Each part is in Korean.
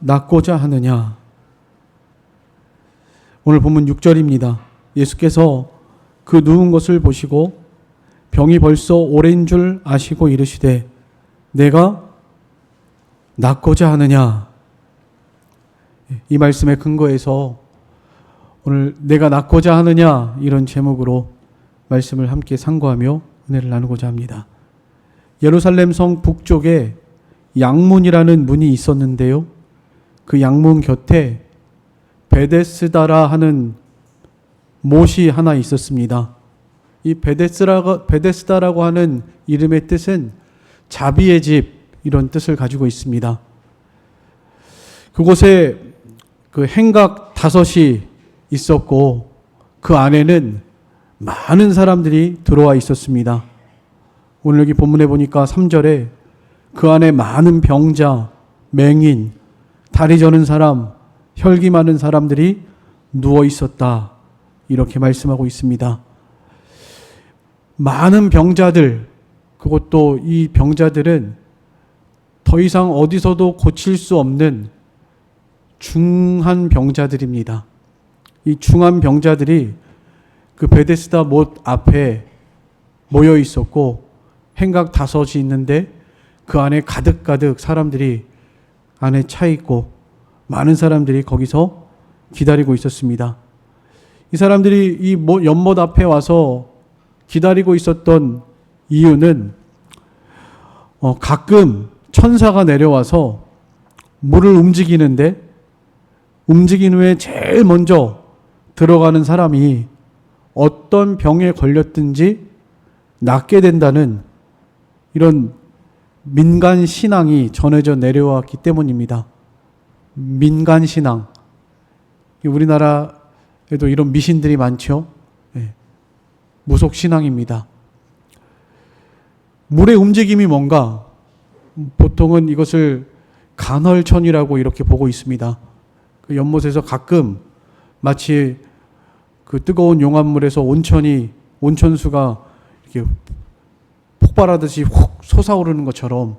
낫고자 하느냐. 오늘 본문 6절입니다. 예수께서 그 누운 것을 보시고 병이 벌써 오래인 줄 아시고 이르시되 내가 낫고자 하느냐. 이 말씀의 근거에서 오늘 내가 낫고자 하느냐 이런 제목으로 말씀을 함께 상고하며 은혜를 나누고자 합니다. 예루살렘 성 북쪽에 양문이라는 문이 있었는데요. 그 양문 곁에 베데스다라 하는 못이 하나 있었습니다. 이 베데스다라고 하는 이름의 뜻은 자비의 집 이런 뜻을 가지고 있습니다. 그곳에 그 행각 5이 있었고 그 안에는 많은 사람들이 들어와 있었습니다. 오늘 여기 본문에 보니까 3절에 그 안에 많은 병자, 맹인, 다리 저는 사람, 혈기 많은 사람들이 누워 있었다. 이렇게 말씀하고 있습니다. 많은 병자들, 그것도 이 병자들은 더 이상 어디서도 고칠 수 없는 중한 병자들입니다. 이 중한 병자들이 그 베데스다 못 앞에 모여 있었고 행각 5이 있는데 그 안에 가득가득 사람들이 안에 차 있고 많은 사람들이 거기서 기다리고 있었습니다. 이 사람들이 이 연못 앞에 와서 기다리고 있었던 이유는 가끔 천사가 내려와서 물을 움직이는데 움직인 후에 제일 먼저 들어가는 사람이 어떤 병에 걸렸든지 낫게 된다는 이런 민간 신앙이 전해져 내려왔기 때문입니다. 민간 신앙. 우리나라에도 이런 미신들이 많죠. 네. 무속 신앙입니다. 물의 움직임이 뭔가 보통은 이것을 간헐천이라고 이렇게 보고 있습니다. 그 연못에서 가끔 마치 그 뜨거운 용암물에서 온천수가 이렇게 폭발하듯이 훅 솟아오르는 것처럼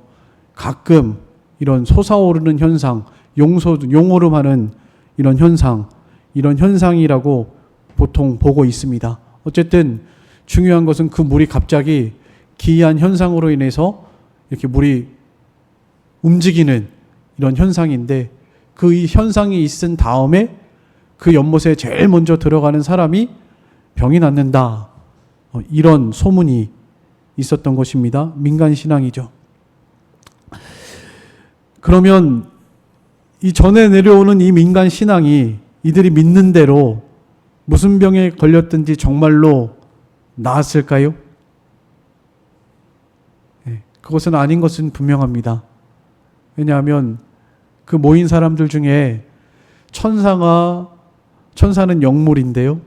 가끔 이런 솟아오르는 현상, 용오름하는 이런 현상이라고 보통 보고 있습니다. 어쨌든 중요한 것은 그 물이 갑자기 기이한 현상으로 인해서 이렇게 물이 움직이는 이런 현상인데 그 현상이 있은 다음에 그 연못에 제일 먼저 들어가는 사람이 병이 낫는다. 이런 소문이 있었던 것입니다. 민간 신앙이죠. 그러면 이 전에 내려오는 이 민간 신앙이 이들이 믿는 대로 무슨 병에 걸렸든지 정말로 나았을까요? 네, 그것은 아닌 것은 분명합니다. 왜냐하면 그 모인 사람들 중에 천사는 영물인데요.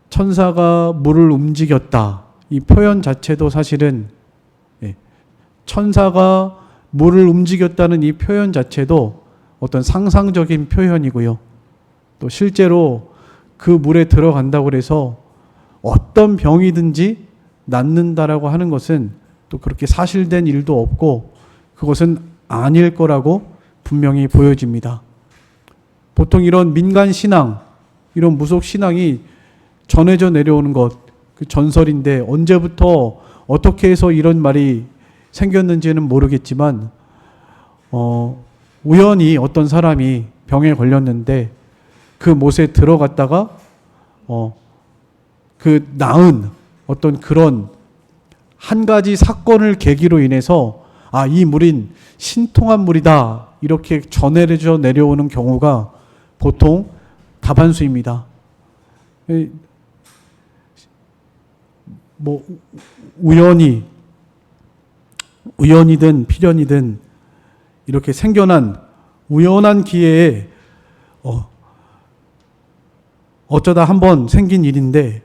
천사가 물을 움직였다. 이 표현 자체도 사실은 천사가 물을 움직였다는 이 표현 자체도 어떤 상상적인 표현이고요. 또 실제로 그 물에 들어간다고 해서 어떤 병이든지 낫는다라고 하는 것은 또 그렇게 사실된 일도 없고 그것은 아닐 거라고 분명히 보여집니다. 보통 이런 민간 신앙, 이런 무속 신앙이 전해져 내려오는 것, 그 전설인데 언제부터 어떻게 해서 이런 말이 생겼는지는 모르겠지만 우연히 어떤 사람이 병에 걸렸는데 그 못에 들어갔다가 그 나은 어떤 그런 한 가지 사건을 계기로 인해서 이 물인 신통한 물이다 이렇게 전해져 내려오는 경우가 보통 다반수입니다. 뭐 우연이든 필연이든 이렇게 생겨난 우연한 기회에 어쩌다 한번 생긴 일인데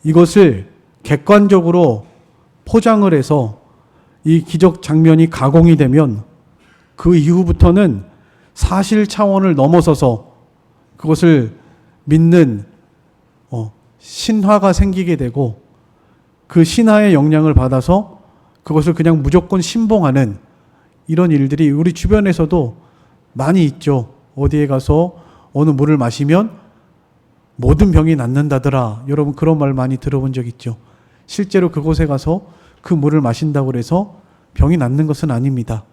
이것을 객관적으로 포장을 해서 이 기적 장면이 가공이 되면 그 이후부터는 사실 차원을 넘어서서 그것을 믿는 신화가 생기게 되고 그 신화의 영향을 받아서 그것을 그냥 무조건 신봉하는 이런 일들이 우리 주변에서도 많이 있죠. 어디에 가서 어느 물을 마시면 모든 병이 낫는다더라. 여러분 그런 말 많이 들어본 적 있죠. 실제로 그곳에 가서 그 물을 마신다고 해서 병이 낫는 것은 아닙니다.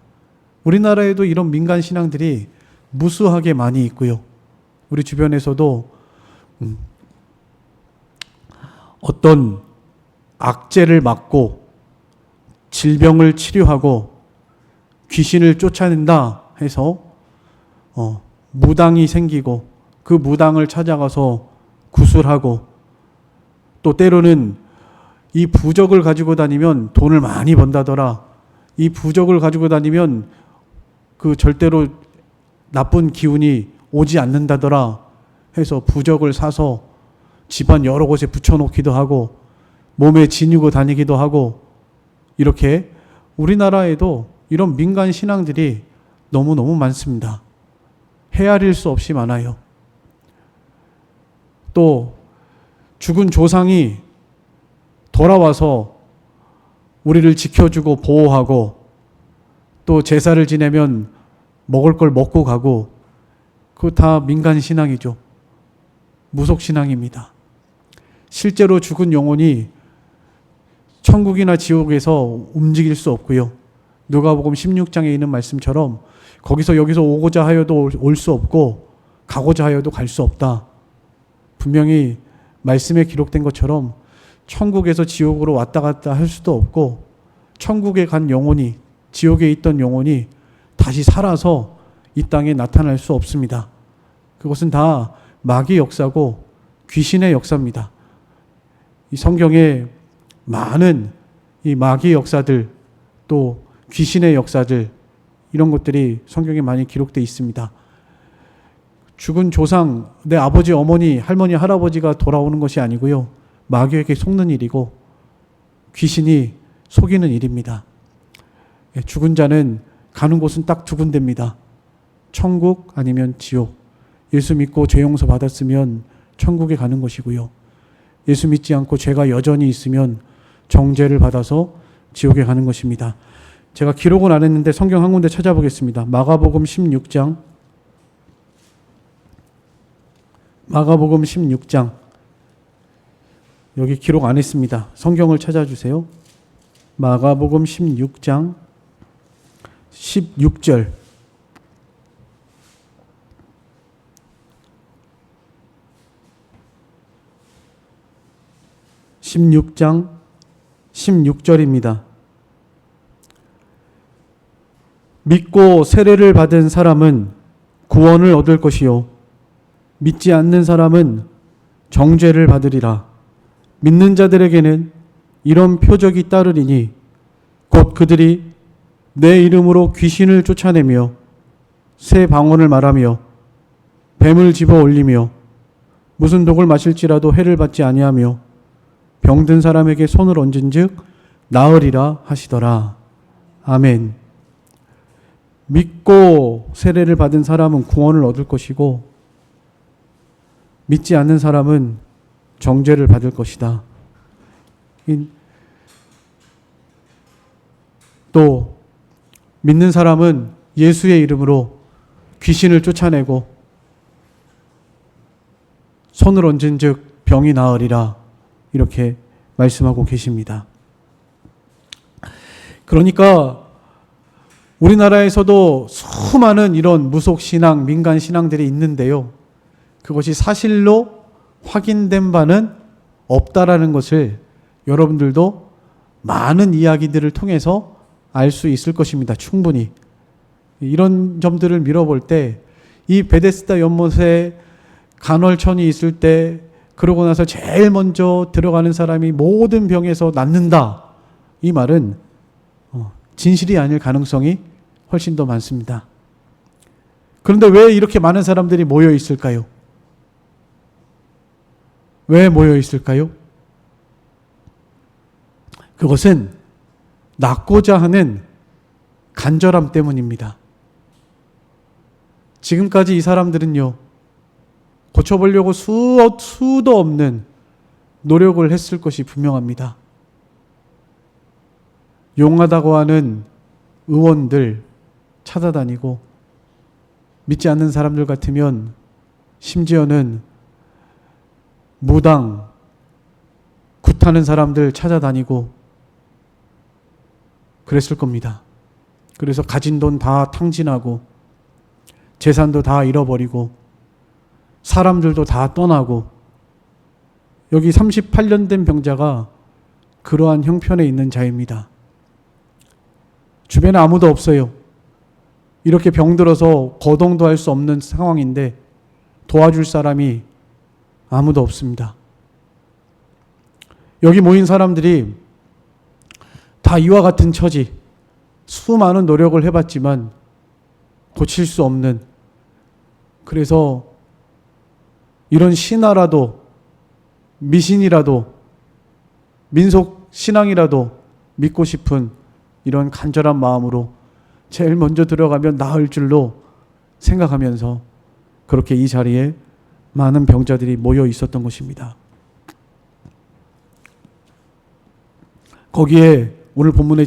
우리나라에도 이런 민간 신앙들이 무수하게 많이 있고요. 우리 주변에서도 어떤 악재를 막고 질병을 치료하고 귀신을 쫓아낸다 해서 무당이 생기고 그 무당을 찾아가서 구술하고 또 때로는 이 부적을 가지고 다니면 돈을 많이 번다더라. 이 부적을 가지고 다니면 그 절대로 나쁜 기운이 오지 않는다더라 해서 부적을 사서 집안 여러 곳에 붙여놓기도 하고 몸에 지니고 다니기도 하고 이렇게 우리나라에도 이런 민간 신앙들이 너무너무 많습니다. 헤아릴 수 없이 많아요. 또 죽은 조상이 돌아와서 우리를 지켜주고 보호하고 또 제사를 지내면 먹을 걸 먹고 가고 그거 다 민간 신앙이죠. 무속 신앙입니다. 실제로 죽은 영혼이 천국이나 지옥에서 움직일 수 없고요. 누가복음 16장에 있는 말씀처럼 거기서 여기서 오고자 하여도 올 수 없고 가고자 하여도 갈 수 없다. 분명히 말씀에 기록된 것처럼 천국에서 지옥으로 왔다 갔다 할 수도 없고 천국에 간 영혼이 지옥에 있던 영혼이 다시 살아서 이 땅에 나타날 수 없습니다. 그것은 다 마귀의 역사고 귀신의 역사입니다. 이 성경에 많은 이 마귀의 역사들 또 귀신의 역사들 이런 것들이 성경에 많이 기록되어 있습니다. 죽은 조상, 내 아버지, 어머니, 할머니, 할아버지가 돌아오는 것이 아니고요. 마귀에게 속는 일이고 귀신이 속이는 일입니다. 죽은 자는 가는 곳은 딱 두 군데입니다. 천국 아니면 지옥. 예수 믿고 죄 용서 받았으면 천국에 가는 것이고요. 예수 믿지 않고 죄가 여전히 있으면 정죄를 받아서 지옥에 가는 것입니다. 제가 기록은 안 했는데 성경 한 군데 찾아보겠습니다. 마가복음 16장. 마가복음 16장. 여기 기록 안 했습니다. 성경을 찾아주세요. 마가복음 16장 16절. (16장) 16절입니다. 믿고 세례를 받은 사람은 구원을 얻을 것이요 믿지 않는 사람은 정죄를 받으리라. 믿는 자들에게는 이런 표적이 따르리니 곧 그들이 내 이름으로 귀신을 쫓아내며 새 방언을 말하며 뱀을 집어 올리며 무슨 독을 마실지라도 해를 받지 아니하며 병든 사람에게 손을 얹은즉 나으리라 하시더라. 아멘. 믿고 세례를 받은 사람은 구원을 얻을 것이고 믿지 않는 사람은 정죄를 받을 것이다. 또 믿는 사람은 예수의 이름으로 귀신을 쫓아내고 손을 얹은즉 병이 나으리라 이렇게 말씀하고 계십니다. 그러니까 우리나라에서도 수많은 이런 무속신앙, 민간신앙들이 있는데요. 그것이 사실로 확인된 바는 없다라는 것을 여러분들도 많은 이야기들을 통해서 알 수 있을 것입니다. 충분히. 이런 점들을 미뤄볼 때 이 베데스다 연못에 간헐천이 있을 때 그러고 나서 제일 먼저 들어가는 사람이 모든 병에서 낫는다. 이 말은 진실이 아닐 가능성이 훨씬 더 많습니다. 그런데 왜 이렇게 많은 사람들이 모여 있을까요? 왜 모여 있을까요? 그것은 낫고자 하는 간절함 때문입니다. 지금까지 이 사람들은요, 고쳐보려고 수도 없는 노력을 했을 것이 분명합니다. 용하다고 하는 의원들 찾아다니고 믿지 않는 사람들 같으면 심지어는 무당, 굿하는 사람들 찾아다니고 그랬을 겁니다. 그래서 가진 돈 다 탕진하고 재산도 다 잃어버리고 사람들도 다 떠나고, 여기 38년 된 병자가 그러한 형편에 있는 자입니다. 주변에 아무도 없어요. 이렇게 병들어서 거동도 할 수 없는 상황인데 도와줄 사람이 아무도 없습니다. 여기 모인 사람들이 다 이와 같은 처지, 수많은 노력을 해봤지만 고칠 수 없는, 그래서 이런 신화라도 미신이라도 민속 신앙이라도 믿고 싶은 이런 간절한 마음으로 제일 먼저 들어가면 나을 줄로 생각하면서 그렇게 이 자리에 많은 병자들이 모여 있었던 것입니다. 거기에 오늘 본문에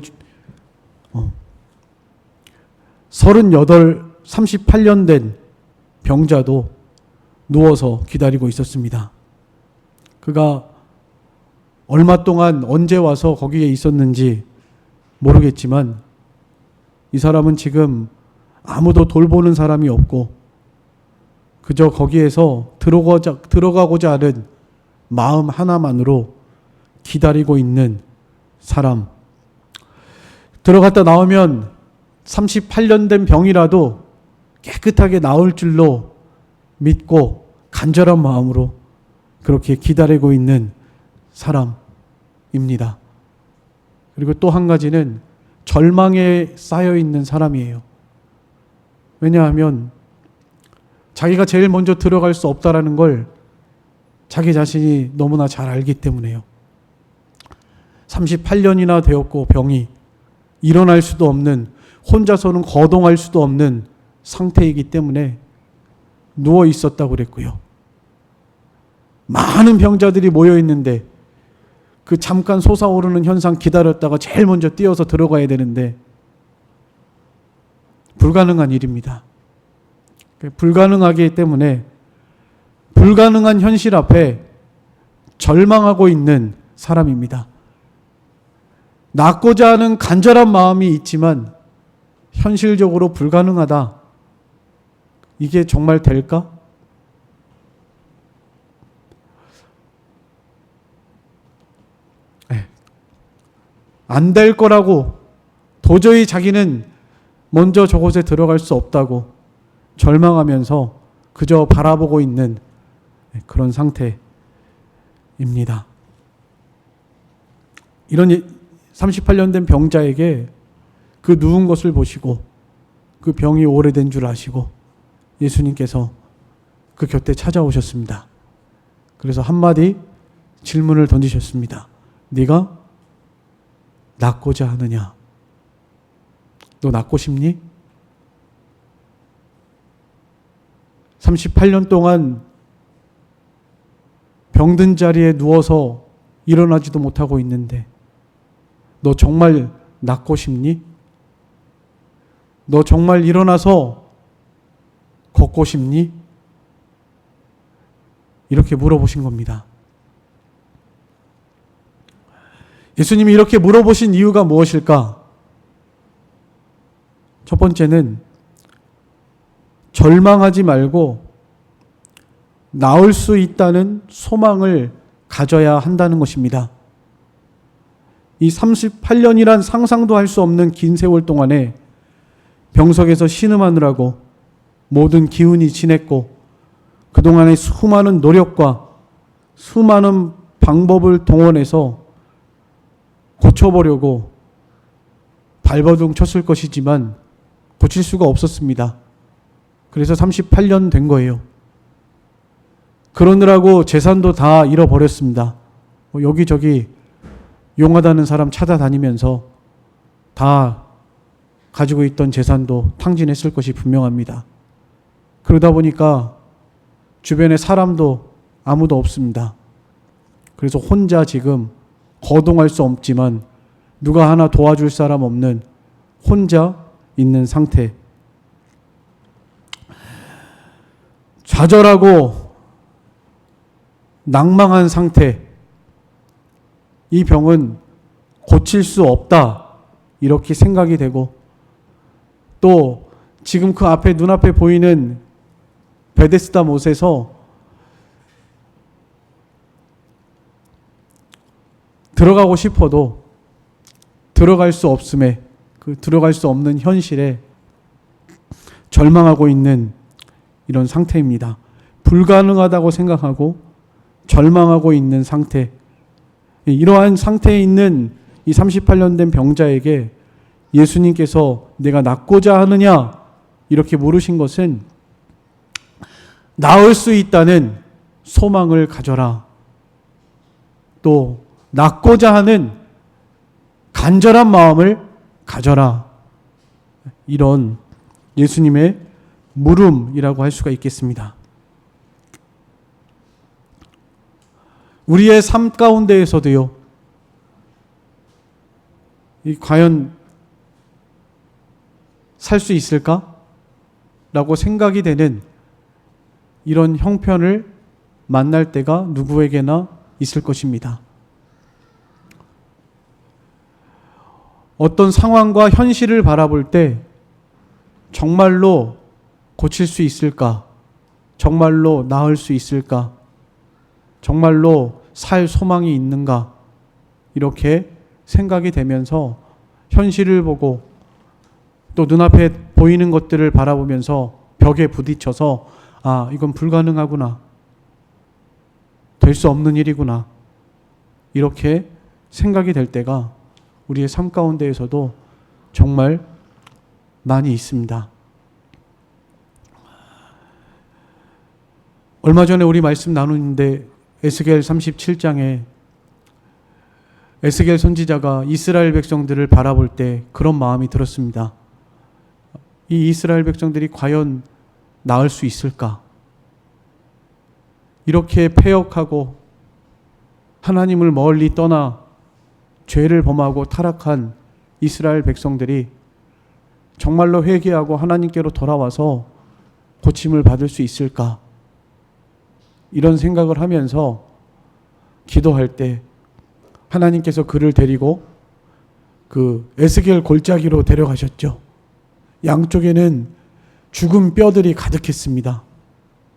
38년 된 병자도 누워서 기다리고 있었습니다. 그가 얼마 동안 언제 와서 거기에 있었는지 모르겠지만 이 사람은 지금 아무도 돌보는 사람이 없고 그저 거기에서 들어가고자 하는 마음 하나만으로 기다리고 있는 사람. 들어갔다 나오면 38년 된 병이라도 깨끗하게 나올 줄로 믿고 간절한 마음으로 그렇게 기다리고 있는 사람입니다. 그리고 또 한 가지는 절망에 쌓여 있는 사람이에요. 왜냐하면 자기가 제일 먼저 들어갈 수 없다라는 걸 자기 자신이 너무나 잘 알기 때문에요. 38년이나 되었고 병이 일어날 수도 없는, 혼자서는 거동할 수도 없는 상태이기 때문에 누워 있었다고 그랬고요. 많은 병자들이 모여 있는데 그 잠깐 솟아오르는 현상 기다렸다가 제일 먼저 뛰어서 들어가야 되는데 불가능한 일입니다. 불가능하기 때문에 불가능한 현실 앞에 절망하고 있는 사람입니다. 낫고자 하는 간절한 마음이 있지만 현실적으로 불가능하다. 이게 정말 될까? 안 될 거라고, 도저히 자기는 먼저 저곳에 들어갈 수 없다고 절망하면서 그저 바라보고 있는 그런 상태입니다. 이런 38년 된 병자에게 그 누운 것을 보시고 그 병이 오래된 줄 아시고 예수님께서 그 곁에 찾아오셨습니다. 그래서 한마디 질문을 던지셨습니다. 네가 낫고자 하느냐? 너 낫고 싶니? 38년 동안 병든 자리에 누워서 일어나지도 못하고 있는데 너 정말 낫고 싶니? 너 정말 일어나서 걷고 싶니? 이렇게 물어보신 겁니다. 예수님이 이렇게 물어보신 이유가 무엇일까? 첫 번째는 절망하지 말고 나을 수 있다는 소망을 가져야 한다는 것입니다. 이 38년이란 상상도 할 수 없는 긴 세월 동안에 병석에서 신음하느라고 모든 기운이 지냈고 그동안의 수많은 노력과 수많은 방법을 동원해서 고쳐보려고 발버둥 쳤을 것이지만 고칠 수가 없었습니다. 그래서 38년 된 거예요. 그러느라고 재산도 다 잃어버렸습니다. 여기저기 용하다는 사람 찾아다니면서 다 가지고 있던 재산도 탕진했을 것이 분명합니다. 그러다 보니까 주변에 사람도 아무도 없습니다. 그래서 혼자 지금 거동할 수 없지만 누가 하나 도와줄 사람 없는 혼자 있는 상태. 좌절하고 낭망한 상태, 이 병은 고칠 수 없다, 이렇게 생각이 되고, 또 지금 그 앞에 눈앞에 보이는 베데스다 못에서 들어가고 싶어도 들어갈 수 없음에, 그 들어갈 수 없는 현실에 절망하고 있는 이런 상태입니다. 불가능하다고 생각하고 절망하고 있는 상태. 이러한 상태에 있는 이 38년 된 병자에게 예수님께서 내가 낫고자 하느냐 이렇게 물으신 것은 나을 수 있다는 소망을 가져라. 또 낫고자 하는 간절한 마음을 가져라. 이런 예수님의 물음이라고 할 수가 있겠습니다. 우리의 삶 가운데에서도요, 과연 살 수 있을까? 라고 생각이 되는 이런 형편을 만날 때가 누구에게나 있을 것입니다. 어떤 상황과 현실을 바라볼 때 정말로 고칠 수 있을까? 정말로 나을 수 있을까? 정말로 살 소망이 있는가? 이렇게 생각이 되면서 현실을 보고 또 눈앞에 보이는 것들을 바라보면서 벽에 부딪혀서 아, 이건 불가능하구나. 될 수 없는 일이구나. 이렇게 생각이 될 때가 우리의 삶 가운데에서도 정말 많이 있습니다. 얼마 전에 우리 말씀 나누는데 에스겔 37장에 에스겔 선지자가 이스라엘 백성들을 바라볼 때 그런 마음이 들었습니다. 이 이스라엘 백성들이 과연 나을 수 있을까? 이렇게 패역하고 하나님을 멀리 떠나 죄를 범하고 타락한 이스라엘 백성들이 정말로 회개하고 하나님께로 돌아와서 고침을 받을 수 있을까? 이런 생각을 하면서 기도할 때 하나님께서 그를 데리고 그 에스겔 골짜기로 데려가셨죠. 양쪽에는 죽은 뼈들이 가득했습니다.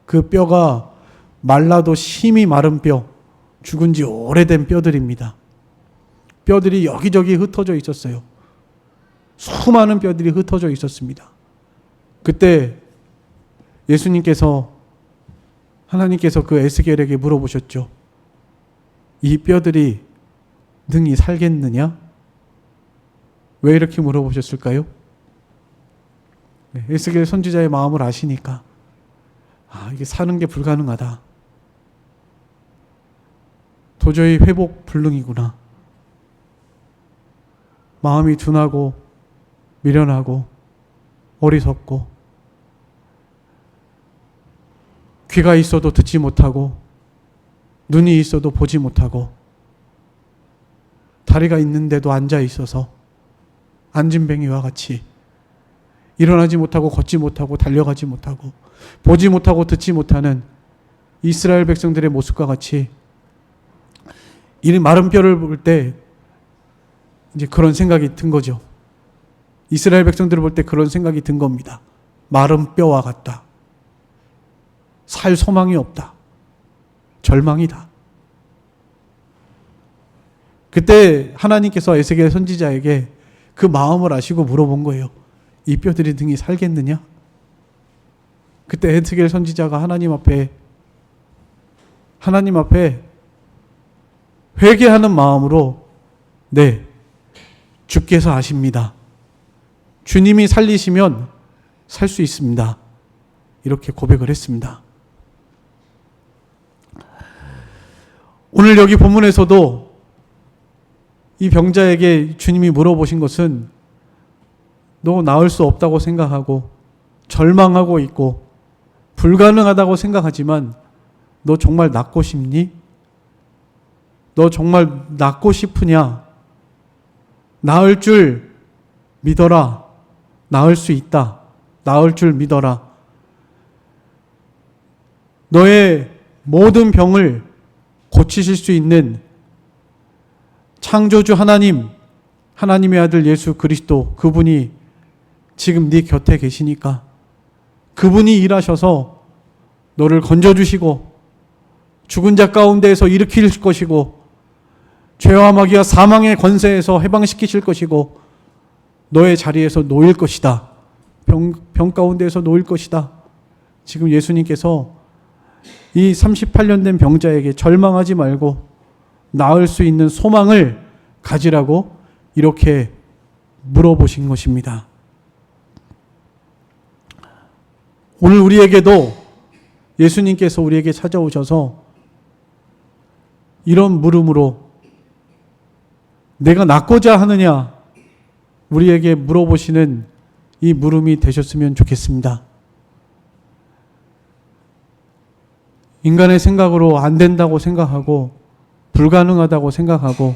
그 뼈가 말라도 심이 마른 뼈, 죽은 지 오래된 뼈들입니다. 뼈들이 여기저기 흩어져 있었어요. 수많은 뼈들이 흩어져 있었습니다. 그때 하나님께서 그 에스겔에게 물어보셨죠. 이 뼈들이 능히 살겠느냐? 왜 이렇게 물어보셨을까요? 에스겔 선지자의 마음을 아시니까 이게 사는 게 불가능하다. 도저히 회복 불능이구나. 마음이 둔하고 미련하고 어리석고 귀가 있어도 듣지 못하고 눈이 있어도 보지 못하고 다리가 있는데도 앉아 있어서 안진뱅이와 같이 일어나지 못하고 걷지 못하고 달려가지 못하고 보지 못하고 듣지 못하는 이스라엘 백성들의 모습과 같이 이 마른 뼈를 볼 때 이제 그런 생각이 든 거죠. 이스라엘 백성들을 볼 때 그런 생각이 든 겁니다. 마른 뼈와 같다. 살 소망이 없다. 절망이다. 그때 하나님께서 에스겔 선지자에게 그 마음을 아시고 물어본 거예요. 이 뼈들이 능히 살겠느냐? 그때 에스겔 선지자가 하나님 앞에 회개하는 마음으로 네, 주께서 아십니다. 주님이 살리시면 살 수 있습니다. 이렇게 고백을 했습니다. 오늘 여기 본문에서도 이 병자에게 주님이 물어보신 것은 너 나을 수 없다고 생각하고 절망하고 있고 불가능하다고 생각하지만 너 정말 낫고 싶니? 너 정말 낫고 싶으냐? 나을 줄 믿어라. 나을 수 있다. 나을 줄 믿어라. 너의 모든 병을 고치실 수 있는 창조주 하나님, 하나님의 아들 예수 그리스도, 그분이 지금 네 곁에 계시니까 그분이 일하셔서 너를 건져주시고 죽은 자 가운데에서 일으킬 것이고 죄와 마귀와 사망의 권세에서 해방시키실 것이고 너의 자리에서 놓일 것이다. 병 가운데에서 놓일 것이다. 지금 예수님께서 이 38년 된 병자에게 절망하지 말고 나을 수 있는 소망을 가지라고 이렇게 물어보신 것입니다. 오늘 우리에게도 예수님께서 우리에게 찾아오셔서 이런 물음으로 내가 낫고자 하느냐 우리에게 물어보시는 이 물음이 되셨으면 좋겠습니다. 인간의 생각으로 안 된다고 생각하고 불가능하다고 생각하고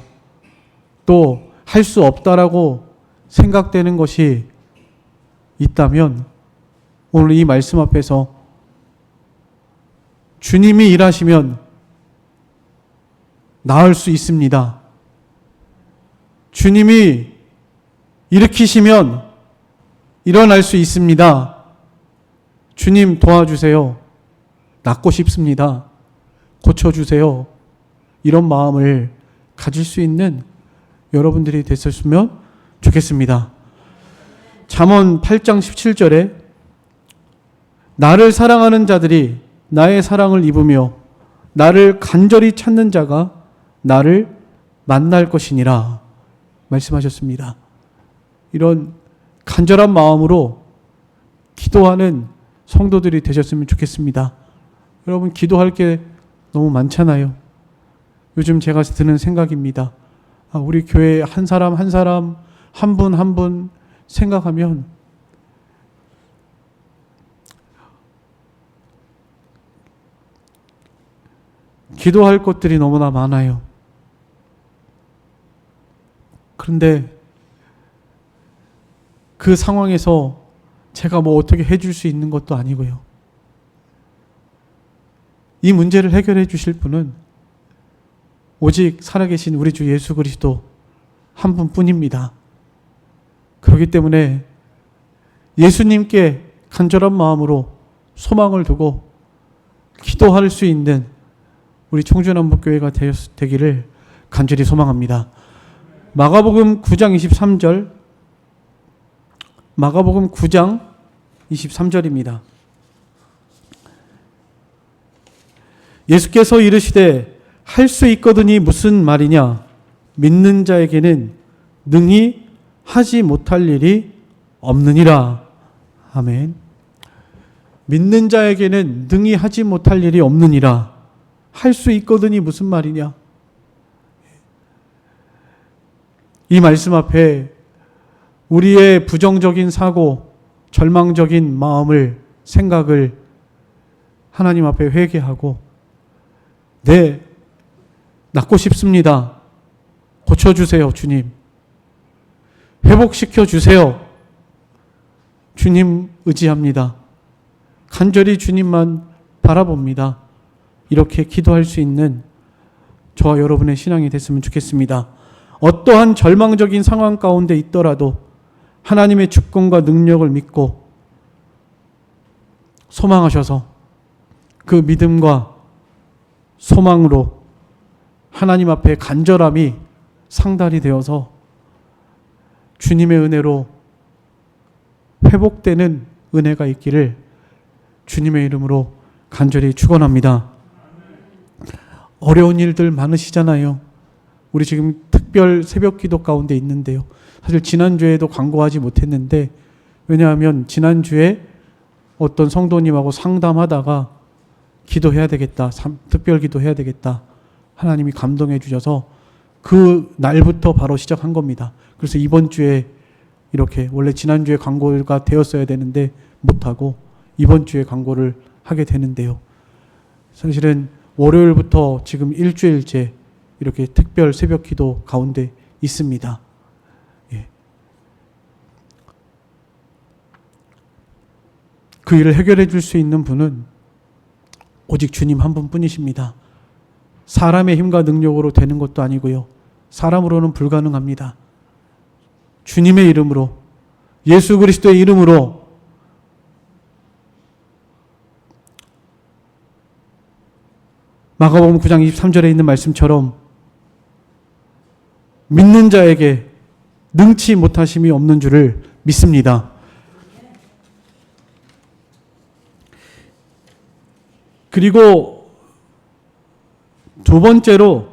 또 할 수 없다라고 생각되는 것이 있다면 오늘 이 말씀 앞에서 주님이 일하시면 나을 수 있습니다. 주님이 일으키시면 일어날 수 있습니다. 주님 도와주세요. 낫고 싶습니다. 고쳐주세요. 이런 마음을 가질 수 있는 여러분들이 됐었으면 좋겠습니다. 잠언 8장 17절에 나를 사랑하는 자들이 나의 사랑을 입으며 나를 간절히 찾는 자가 나를 만날 것이니라 말씀하셨습니다. 이런 간절한 마음으로 기도하는 성도들이 되셨으면 좋겠습니다. 여러분 기도할 게 너무 많잖아요. 요즘 제가 드는 생각입니다. 우리 교회 한 사람 한 사람 한 분 한 분 생각하면 기도할 것들이 너무나 많아요. 그런데 그 상황에서 제가 뭐 어떻게 해줄 수 있는 것도 아니고요. 이 문제를 해결해 주실 분은 오직 살아계신 우리 주 예수 그리스도 한 분뿐입니다. 그렇기 때문에 예수님께 간절한 마음으로 소망을 두고 기도할 수 있는 우리 청주남북교회가 되기를 간절히 소망합니다. 마가복음 9장 23절, 마가복음 9장 23절입니다. 예수께서 이르시되 할 수 있거든이 무슨 말이냐? 믿는 자에게는 능히 하지 못할 일이 없느니라. 아멘. 믿는 자에게는 능히 하지 못할 일이 없느니라. 할 수 있거든이 무슨 말이냐? 이 말씀 앞에 우리의 부정적인 사고, 절망적인 마음을, 생각을 하나님 앞에 회개하고 네, 낫고 싶습니다. 고쳐주세요, 주님. 회복시켜 주세요. 주님 의지합니다. 간절히 주님만 바라봅니다. 이렇게 기도할 수 있는 저와 여러분의 신앙이 됐으면 좋겠습니다. 어떠한 절망적인 상황 가운데 있더라도 하나님의 주권과 능력을 믿고 소망하셔서 그 믿음과 소망으로 하나님 앞에 간절함이 상달이 되어서 주님의 은혜로 회복되는 은혜가 있기를 주님의 이름으로 간절히 축원합니다. 어려운 일들 많으시잖아요. 우리 지금 특별 새벽 기도 가운데 있는데요. 사실 지난주에도 광고하지 못했는데 왜냐하면 지난주에 어떤 성도님하고 상담하다가 기도해야 되겠다. 특별 기도해야 되겠다. 하나님이 감동해 주셔서 그 날부터 바로 시작한 겁니다. 그래서 이번 주에 이렇게 원래 지난주에 광고가 되었어야 되는데 못하고 이번 주에 광고를 하게 되는데요. 사실은 월요일부터 지금 일주일째 이렇게 특별 새벽 기도 가운데 있습니다. 예. 그 일을 해결해 줄 수 있는 분은 오직 주님 한 분뿐이십니다. 사람의 힘과 능력으로 되는 것도 아니고요. 사람으로는 불가능합니다. 주님의 이름으로, 예수 그리스도의 이름으로 마가복음 9장 23절에 있는 말씀처럼 믿는 자에게 능치 못하심이 없는 줄을 믿습니다. 그리고 두 번째로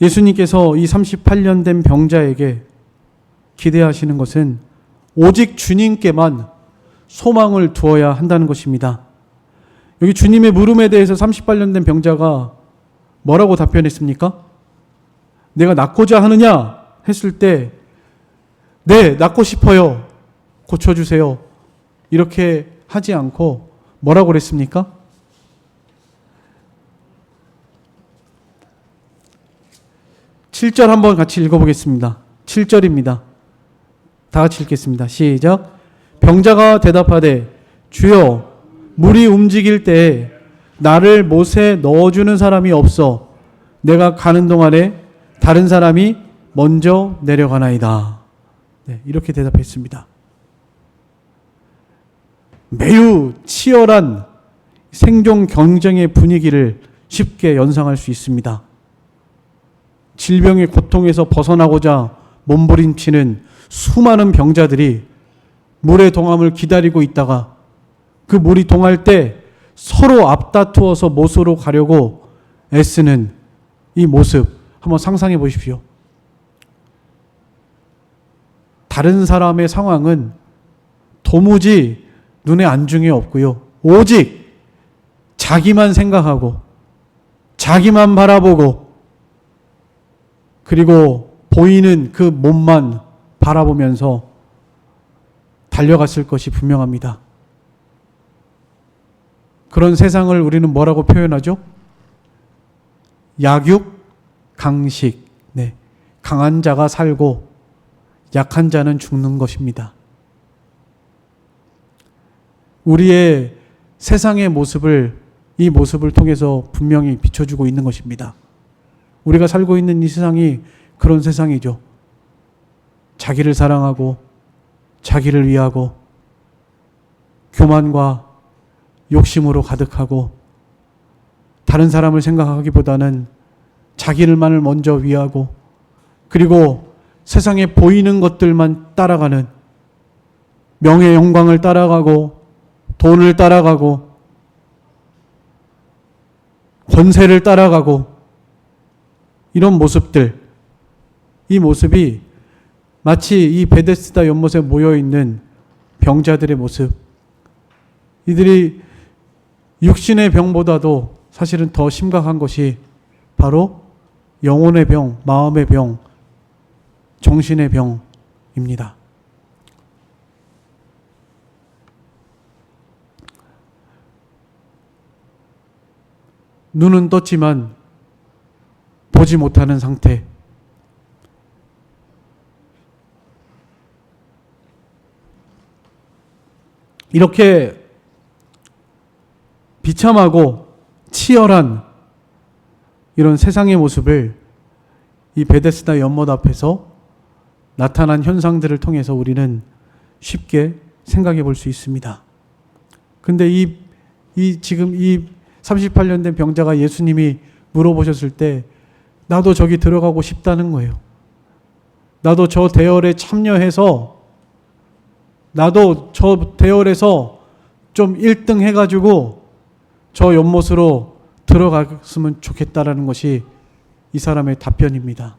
예수님께서 이 38년 된 병자에게 기대하시는 것은 오직 주님께만 소망을 두어야 한다는 것입니다. 여기 주님의 물음에 대해서 38년 된 병자가 뭐라고 답변했습니까? 내가 낫고자 하느냐 했을 때 네, 낫고 싶어요. 고쳐주세요. 이렇게 하지 않고 뭐라고 그랬습니까? 7절 한번 같이 읽어보겠습니다. 7절입니다. 다 같이 읽겠습니다. 시작. 병자가 대답하되 주여 물이 움직일 때에 나를 못에 넣어주는 사람이 없어 내가 가는 동안에 다른 사람이 먼저 내려가나이다. 네, 이렇게 대답했습니다. 매우 치열한 생존 경쟁의 분위기를 쉽게 연상할 수 있습니다. 질병의 고통에서 벗어나고자 몸부림치는 수많은 병자들이 물의 동함을 기다리고 있다가 그 물이 동할 때 서로 앞다투어서 못으로 가려고 애쓰는 이 모습 한번 상상해 보십시오. 다른 사람의 상황은 도무지 눈에 안중에 없고요. 오직 자기만 생각하고 자기만 바라보고 그리고 보이는 그 몸만 바라보면서 달려갔을 것이 분명합니다. 그런 세상을 우리는 뭐라고 표현하죠? 약육, 강식. 네. 강한 자가 살고 약한 자는 죽는 것입니다. 우리의 세상의 모습을 이 모습을 통해서 분명히 비춰주고 있는 것입니다. 우리가 살고 있는 이 세상이 그런 세상이죠. 자기를 사랑하고 자기를 위하고 교만과 욕심으로 가득하고 다른 사람을 생각하기보다는 자기를만을 먼저 위하고 그리고 세상에 보이는 것들만 따라가는 명예 영광을 따라가고 돈을 따라가고 권세를 따라가고 이런 모습들, 이 모습이 마치 이 베데스다 연못에 모여있는 병자들의 모습, 이들이 육신의 병보다도 사실은 더 심각한 것이 바로 영혼의 병, 마음의 병, 정신의 병입니다. 눈은 떴지만 보지 못하는 상태. 이렇게 비참하고 치열한 이런 세상의 모습을 이 베데스다 연못 앞에서 나타난 현상들을 통해서 우리는 쉽게 생각해 볼 수 있습니다. 근데 지금 이 38년 된 병자가 예수님이 물어보셨을 때 나도 저기 들어가고 싶다는 거예요. 나도 저 대열에 참여해서 나도 저 대열에서 좀 1등 해가지고 저 연못으로 들어갔으면 좋겠다라는 것이 이 사람의 답변입니다.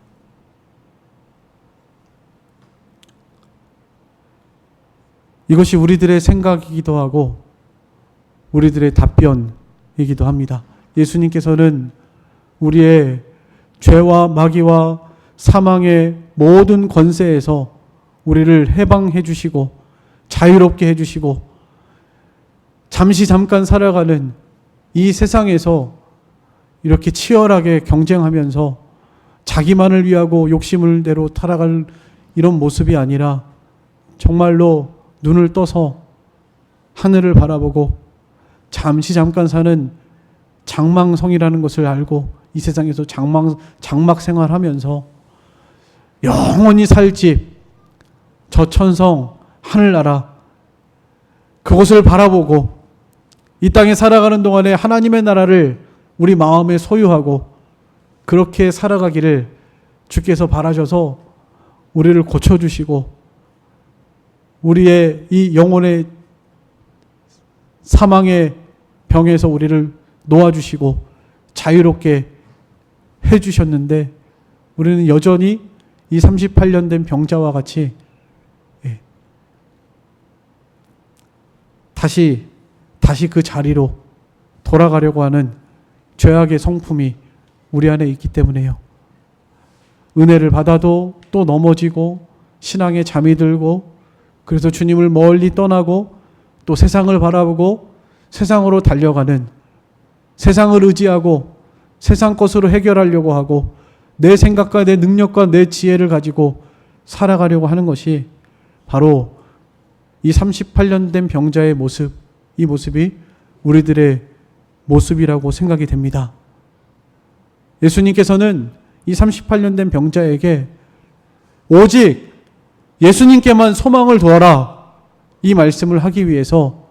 이것이 우리들의 생각이기도 하고 우리들의 답변이기도 합니다. 예수님께서는 우리의 죄와 마귀와 사망의 모든 권세에서 우리를 해방해 주시고 자유롭게 해 주시고 잠깐 살아가는 이 세상에서 이렇게 치열하게 경쟁하면서 자기만을 위하고 욕심을 대로 살아갈 이런 모습이 아니라 정말로 눈을 떠서 하늘을 바라보고 잠깐 사는 장망성이라는 것을 알고 이 세상에서 장막 생활하면서 영원히 살 집, 저 천성, 하늘나라, 그것을 바라보고 이 땅에 살아가는 동안에 하나님의 나라를 우리 마음에 소유하고 그렇게 살아가기를 주께서 바라셔서 우리를 고쳐주시고 우리의 이 영혼의 사망의 병에서 우리를 놓아주시고 자유롭게 해주셨는데 우리는 여전히 이 38년 된 병자와 같이 다시 그 자리로 돌아가려고 하는 죄악의 성품이 우리 안에 있기 때문에요. 은혜를 받아도 또 넘어지고 신앙에 잠이 들고 그래서 주님을 멀리 떠나고 또 세상을 바라보고 세상으로 달려가는, 세상을 의지하고 세상 것으로 해결하려고 하고 내 생각과 내 능력과 내 지혜를 가지고 살아가려고 하는 것이 바로 이 38년 된 병자의 모습, 이 모습이 우리들의 모습이라고 생각이 됩니다. 예수님께서는 이 38년 된 병자에게 오직 예수님께만 소망을 두어라, 이 말씀을 하기 위해서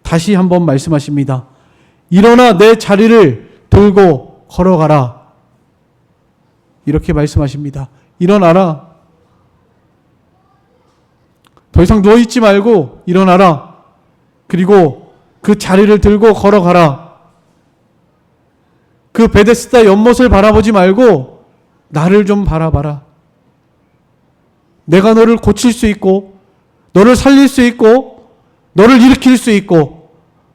다시 한번 말씀하십니다. 일어나 내 자리를 들고 걸어가라. 이렇게 말씀하십니다. 일어나라. 더 이상 누워있지 말고 일어나라. 그리고 그 자리를 들고 걸어가라. 그 베데스다 연못을 바라보지 말고 나를 좀 바라봐라. 내가 너를 고칠 수 있고 너를 살릴 수 있고 너를 일으킬 수 있고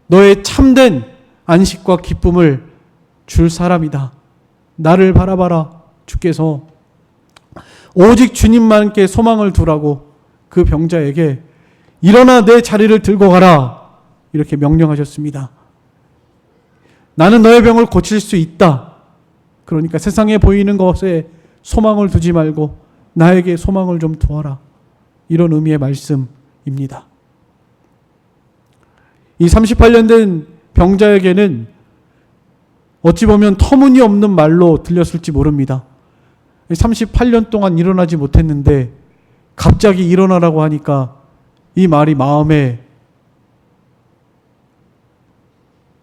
너의 참된 안식과 기쁨을 줄 사람이다. 나를 바라봐라. 주께서 오직 주님만께 소망을 두라고 그 병자에게 일어나 내 자리를 들고 가라, 이렇게 명령하셨습니다. 나는 너의 병을 고칠 수 있다. 그러니까 세상에 보이는 것에 소망을 두지 말고 나에게 소망을 좀 두어라. 이런 의미의 말씀입니다. 이 38년 된 병자에게는 어찌 보면 터무니없는 말로 들렸을지 모릅니다. 38년 동안 일어나지 못했는데 갑자기 일어나라고 하니까 이 말이 마음에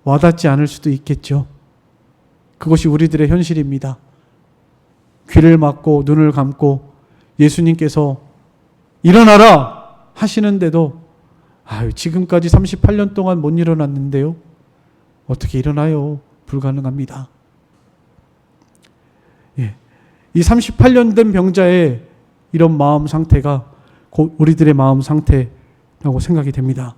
와닿지 않을 수도 있겠죠. 그것이 우리들의 현실입니다. 귀를 막고 눈을 감고 예수님께서 일어나라 하시는데도 지금까지 38년 동안 못 일어났는데요. 어떻게 일어나요? 불가능합니다. 이 38년 된 병자의 이런 마음 상태가 곧 우리들의 마음 상태라고 생각이 됩니다.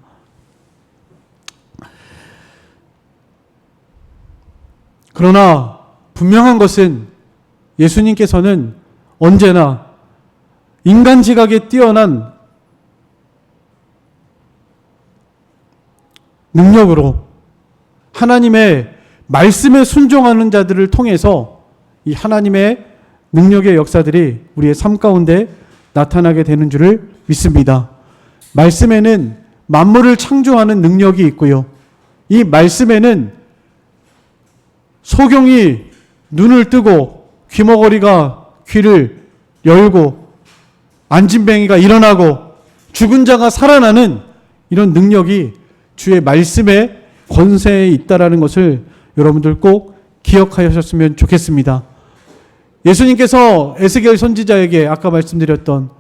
그러나 분명한 것은 예수님께서는 언제나 인간 지각에 뛰어난 능력으로 하나님의 말씀에 순종하는 자들을 통해서 이 하나님의 능력의 역사들이 우리의 삶 가운데 나타나게 되는 줄을 믿습니다. 말씀에는 만물을 창조하는 능력이 있고요. 이 말씀에는 소경이 눈을 뜨고 귀머거리가 귀를 열고 안진뱅이가 일어나고 죽은 자가 살아나는 이런 능력이 주의 말씀의 권세에 있다라는 것을 여러분들 꼭 기억하셨으면 좋겠습니다. 예수님께서 에스겔 선지자에게 아까 말씀드렸던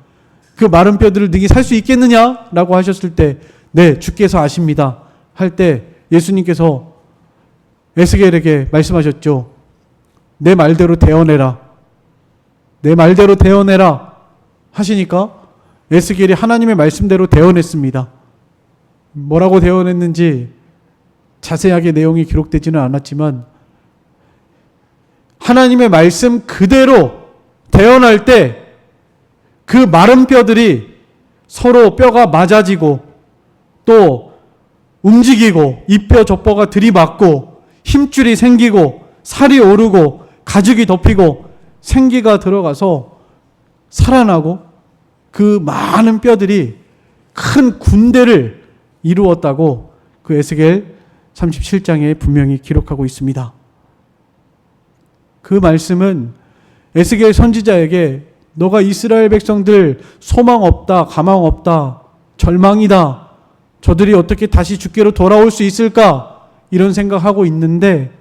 그 마른 뼈들을 능히 살 수 있겠느냐라고 하셨을 때 네, 주께서 아십니다 할 때 예수님께서 에스겔에게 말씀하셨죠. 내 말대로 대언해라. 내 말대로 대언해라 하시니까 에스겔이 하나님의 말씀대로 대언했습니다. 뭐라고 대언했는지 자세하게 내용이 기록되지는 않았지만 하나님의 말씀 그대로 대언할 때 그 마른 뼈들이 서로 뼈가 맞아지고 또 움직이고 이 뼈 저 뼈가 들이맞고 힘줄이 생기고 살이 오르고 가죽이 덮이고 생기가 들어가서 살아나고 그 많은 뼈들이 큰 군대를 이루었다고 그 에스겔 37장에 분명히 기록하고 있습니다. 그 말씀은 에스겔 선지자에게 너가 이스라엘 백성들 소망 없다, 가망 없다, 절망이다, 저들이 어떻게 다시 주께로 돌아올 수 있을까, 이런 생각하고 있는데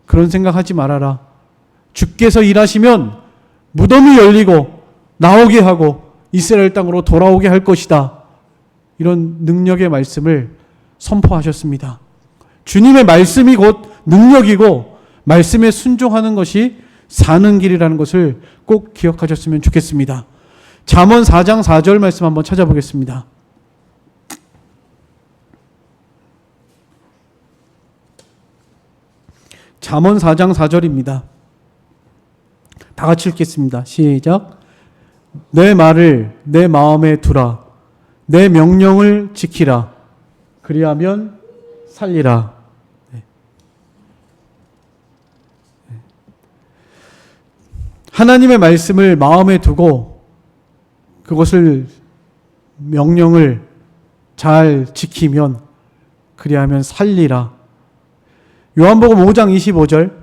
그런 생각하지 말아라. 주께서 일하시면 무덤이 열리고 나오게 하고 이스라엘 땅으로 돌아오게 할 것이다. 이런 능력의 말씀을 선포하셨습니다. 주님의 말씀이 곧 능력이고 말씀에 순종하는 것이 사는 길이라는 것을 꼭 기억하셨으면 좋겠습니다. 잠언 4장 4절 말씀 한번 찾아보겠습니다. 잠언 4장 4절입니다. 다 같이 읽겠습니다. 시작. 내 말을 내 마음에 두라. 내 명령을 지키라. 그리하면 살리라. 하나님의 말씀을 마음에 두고 그것을 명령을 잘 지키면 그리하면 살리라. 요한복음 5장 25절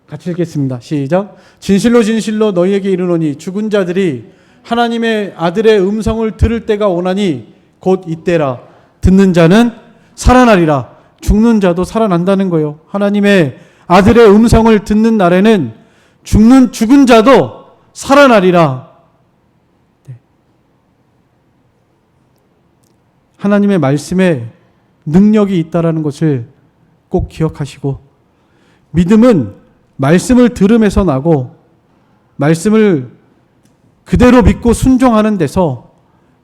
같이 읽겠습니다. 시작. 진실로 진실로 너희에게 이르노니 죽은 자들이 하나님의 아들의 음성을 들을 때가 오나니 곧 이때라. 듣는 자는 살아나리라. 죽는 자도 살아난다는 거예요. 하나님의 아들의 음성을 듣는 날에는 죽은 자도 살아나리라. 하나님의 말씀에 능력이 있다라는 것을 꼭 기억하시고, 믿음은 말씀을 들음에서 나고 말씀을 그대로 믿고 순종하는 데서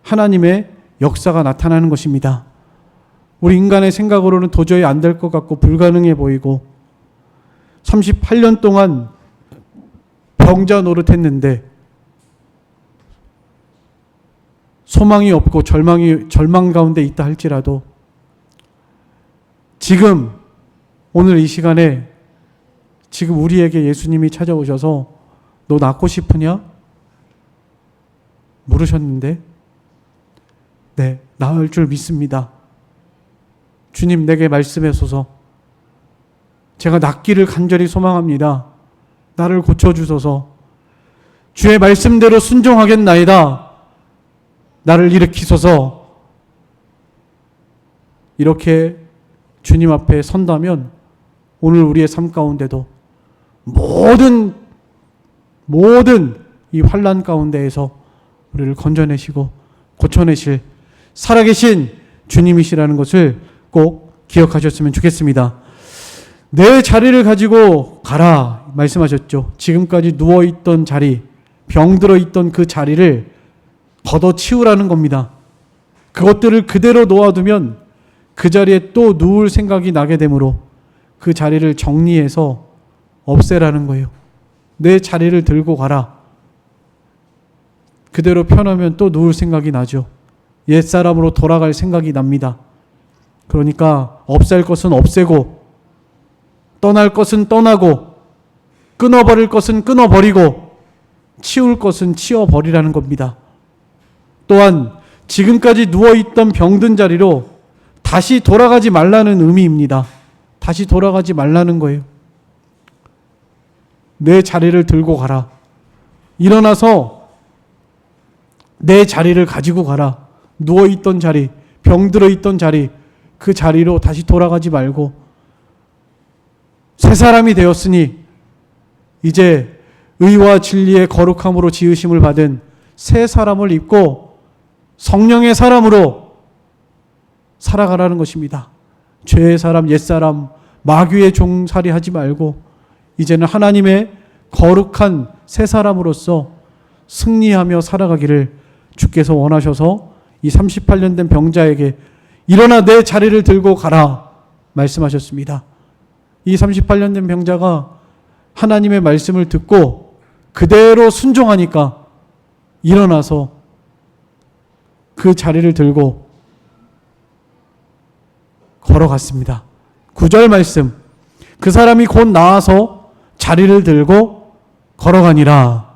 하나님의 역사가 나타나는 것입니다. 우리 인간의 생각으로는 도저히 안 될 것 같고 불가능해 보이고 38년 동안 병자 노릇했는데 소망이 없고 절망 가운데 있다 할지라도 지금 오늘 이 시간에 지금 우리에게 예수님이 찾아오셔서 너 낫고 싶으냐? 물으셨는데 네, 나을 줄 믿습니다. 주님 내게 말씀하소서. 제가 낫기를 간절히 소망합니다. 나를 고쳐주소서. 주의 말씀대로 순종하겠나이다. 나를 일으키소서. 이렇게 주님 앞에 선다면 오늘 우리의 삶 가운데도 모든 이 환난 가운데에서 우리를 건져내시고 고쳐내실 살아계신 주님이시라는 것을 꼭 기억하셨으면 좋겠습니다. 내 자리를 가지고 가라 말씀하셨죠. 지금까지 누워있던 자리, 병들어 있던 그 자리를 걷어치우라는 겁니다. 그것들을 그대로 놓아두면 그 자리에 또 누울 생각이 나게 되므로 그 자리를 정리해서 없애라는 거예요. 내 자리를 들고 가라. 그대로 펴놓으면 또 누울 생각이 나죠. 옛사람으로 돌아갈 생각이 납니다. 그러니까 없앨 것은 없애고 떠날 것은 떠나고 끊어버릴 것은 끊어버리고 치울 것은 치워버리라는 겁니다. 또한 지금까지 누워있던 병든 자리로 다시 돌아가지 말라는 의미입니다. 다시 돌아가지 말라는 거예요. 내 자리를 들고 가라. 일어나서 내 자리를 가지고 가라. 누워있던 자리, 병들어 있던 자리, 그 자리로 다시 돌아가지 말고 새 사람이 되었으니 이제 의와 진리의 거룩함으로 지으심을 받은 새 사람을 입고 성령의 사람으로 살아가라는 것입니다. 죄의 사람, 옛사람, 마귀의 종살이 하지 말고 이제는 하나님의 거룩한 새 사람으로서 승리하며 살아가기를 주께서 원하셔서 이 38년 된 병자에게 일어나 내 자리를 들고 가라 말씀하셨습니다. 이 38년 된 병자가 하나님의 말씀을 듣고 그대로 순종하니까 일어나서 그 자리를 들고 걸어갔습니다. 9절 말씀. 그 사람이 곧 나와서 자리를 들고 걸어가니라.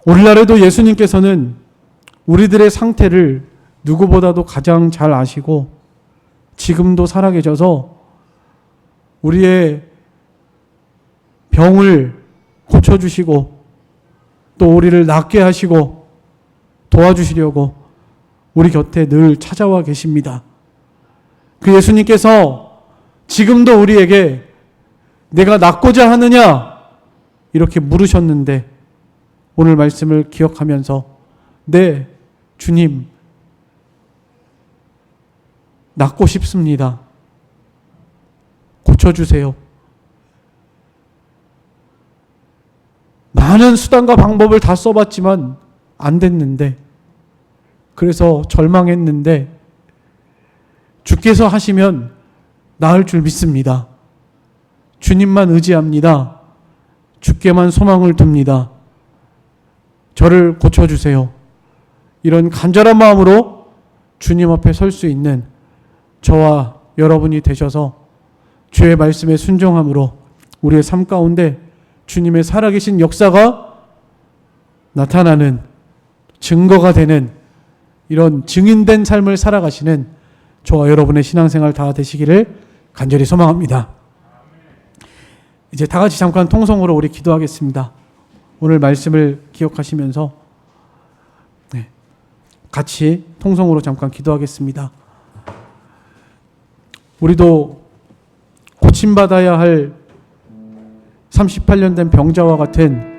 오늘날에도 예수님께서는 우리들의 상태를 누구보다도 가장 잘 아시고 지금도 살아계셔서 우리의 병을 고쳐주시고 또 우리를 낫게 하시고 도와주시려고 우리 곁에 늘 찾아와 계십니다. 그 예수님께서 지금도 우리에게 내가 낫고자 하느냐 이렇게 물으셨는데 오늘 말씀을 기억하면서 네, 주님 낫고 싶습니다. 고쳐주세요. 많은 수단과 방법을 다 써봤지만 안 됐는데 그래서 절망했는데 주께서 하시면 나을 줄 믿습니다. 주님만 의지합니다. 주께만 소망을 둡니다. 저를 고쳐주세요. 이런 간절한 마음으로 주님 앞에 설 수 있는 저와 여러분이 되셔서 주의 말씀에 순종함으로 우리의 삶 가운데 주님의 살아계신 역사가 나타나는 증거가 되는 이런 증인된 삶을 살아가시는 저와 여러분의 신앙생활 다 되시기를 간절히 소망합니다. 이제 다 같이 잠깐 통성으로 우리 기도하겠습니다. 오늘 말씀을 기억하시면서 같이 통성으로 잠깐 기도하겠습니다. 우리도 고침받아야 할 38년 된 병자와 같은